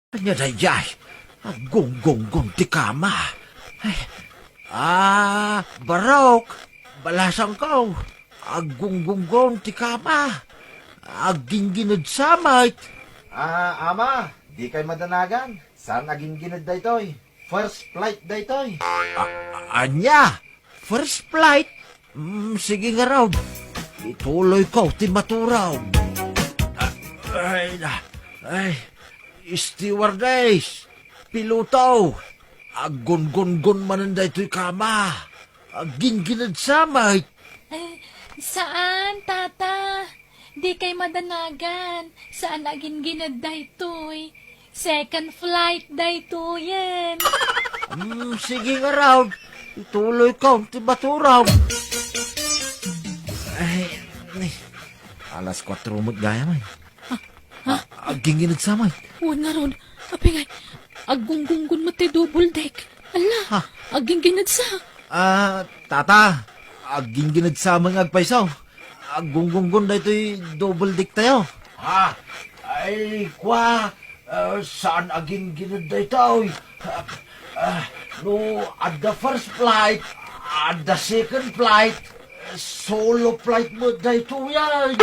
Anya dayay, gonggong ti kama. Ay, barok, balasang ko. Aggonggong ti kama. Agginginad samay. Ama, di kay madanagan. Saan naging ginad daytoy? First flight daytoy. Anya, first flight. Sige nga raw. Ituloy ko, ti maturaw. Ay, stewardess, piloto. Aggon-gon-gon mananda ito'y kama. Agginginad samay. Saan, tata? Di kay madanagan. Saan agin ginad daytoy? Second flight daytoy yan. Sige nga raw. Ituloy ko, ti maturaw. Ay, alas 4 mo't gaya man. Agginginad samay. Huwag nga ron. Apingay, aggunggungun mo ti double deck. Ala, aging ginad sa. Tata, agginginad samay agpaisaw. Aggunggunggun da ito'y double dick tayo. Saan aging ginad da ito'y? No, at the first flight, at the second flight, solo flight mo da ito yan.